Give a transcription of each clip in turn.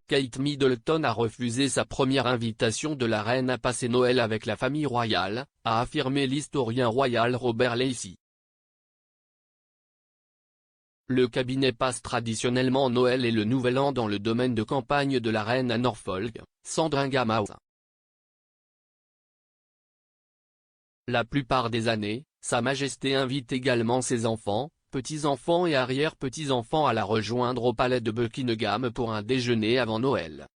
Kate Middleton a refusé sa première invitation de la reine à passer Noël avec la famille royale, a affirmé l'historien royal Robert Lacey. Le cabinet passe traditionnellement Noël et le Nouvel An dans le domaine de campagne de la reine à Norfolk, Sandringham House. La plupart des années, Sa Majesté invite également ses enfants, petits-enfants et arrière-petits-enfants à la rejoindre au palais de Buckingham pour un déjeuner avant Noël.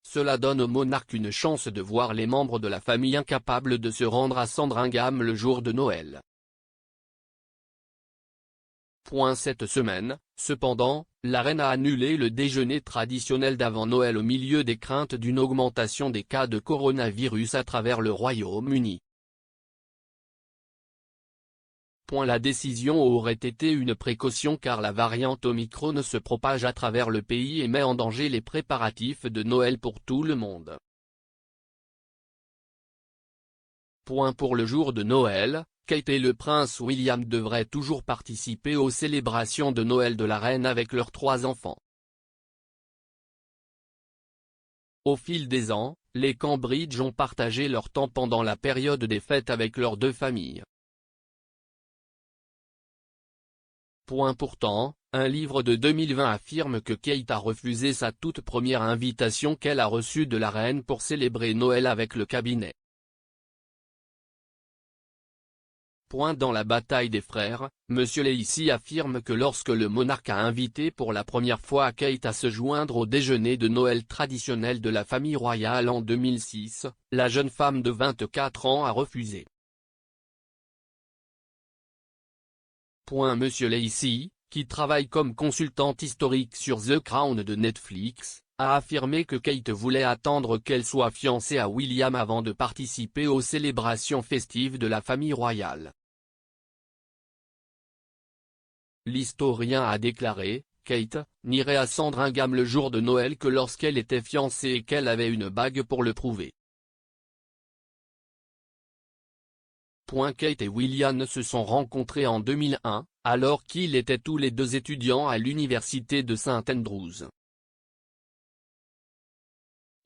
Cela donne au monarque une chance de voir les membres de la famille incapables de se rendre à Sandringham le jour de Noël. Cette semaine, cependant, la reine a annulé le déjeuner traditionnel d'avant Noël au milieu des craintes d'une augmentation des cas de coronavirus à travers le Royaume-Uni. La décision aurait été une précaution car la variante Omicron se propage à travers le pays et met en danger les préparatifs de Noël pour tout le monde. Pour le jour de Noël, Kate et le prince William devraient toujours participer aux célébrations de Noël de la reine avec leurs 3 enfants. Au fil des ans, les Cambridge ont partagé leur temps pendant la période des fêtes avec leurs 2 familles. Pourtant, un livre de 2020 affirme que Kate a refusé sa toute première invitation qu'elle a reçue de la reine pour célébrer Noël avec le cabinet. Dans la bataille des frères, M. Lacey affirme que lorsque le monarque a invité pour la première fois Kate à se joindre au déjeuner de Noël traditionnel de la famille royale en 2006, la jeune femme de 24 ans a refusé. M. Lacey, qui travaille comme consultante historique sur The Crown de Netflix, a affirmé que Kate voulait attendre qu'elle soit fiancée à William avant de participer aux célébrations festives de la famille royale. L'historien a déclaré, Kate n'irait à Sandringham le jour de Noël que lorsqu'elle était fiancée et qu'elle avait une bague pour le prouver. Kate et William se sont rencontrés en 2001, alors qu'ils étaient tous les 2 étudiants à l'université de St Andrews.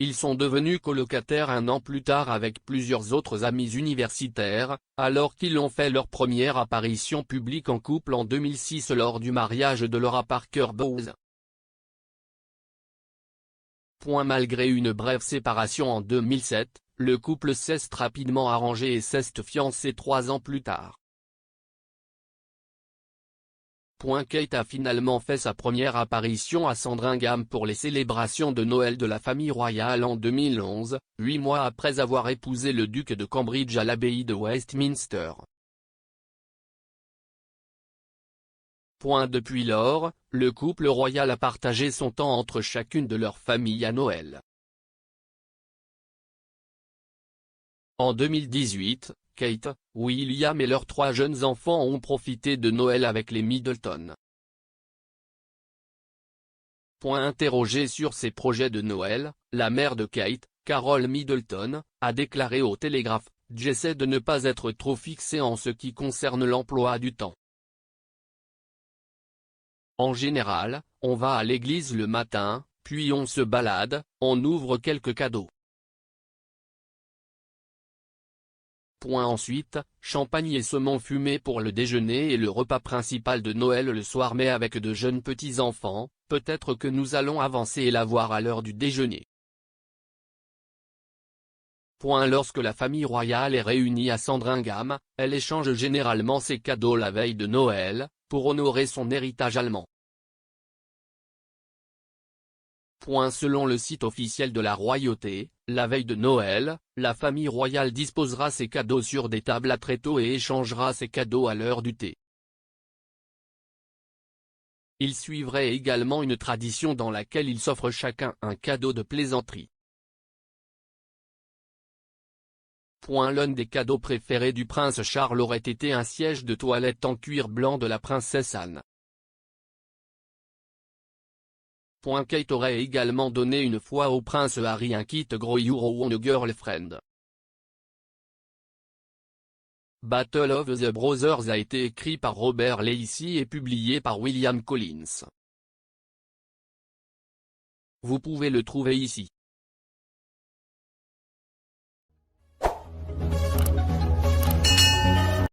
Ils sont devenus colocataires 1 an plus tard avec plusieurs autres amis universitaires, alors qu'ils ont fait leur première apparition publique en couple en 2006 lors du mariage de Laura Parker Bowles. Malgré une brève séparation en 2007, le couple s'est rapidement arrangé et s'est fiancé 3 ans plus tard. Kate a finalement fait sa première apparition à Sandringham pour les célébrations de Noël de la famille royale en 2011, 8 mois après avoir épousé le duc de Cambridge à l'abbaye de Westminster. Depuis lors, le couple royal a partagé son temps entre chacune de leurs familles à Noël. En 2018, Kate, William et leurs 3 jeunes enfants ont profité de Noël avec les Middleton. Interrogée sur ses projets de Noël, la mère de Kate, Carol Middleton, a déclaré au Télégraphe, « J'essaie de ne pas être trop fixée en ce qui concerne l'emploi du temps. En général, on va à l'église le matin, puis on se balade, on ouvre quelques cadeaux. Ensuite, champagne et saumon fumé pour le déjeuner et le repas principal de Noël le soir mais avec de jeunes petits-enfants, peut-être que nous allons avancer et la voir à l'heure du déjeuner. » Lorsque la famille royale est réunie à Sandringham, elle échange généralement ses cadeaux la veille de Noël, pour honorer son héritage allemand. Selon le site officiel de la royauté, la veille de Noël, la famille royale disposera ses cadeaux sur des tables à tréteaux et échangera ses cadeaux à l'heure du thé. Il suivrait également une tradition dans laquelle ils s'offrent chacun un cadeau de plaisanterie. L'un des cadeaux préférés du prince Charles aurait été un siège de toilette en cuir blanc de la princesse Anne. Kate aurait également donné une fois au prince Harry un kit Grow Your Own Girlfriend. Battle of the Brothers a été écrit par Robert Lacey et publié par William Collins. Vous pouvez le trouver ici.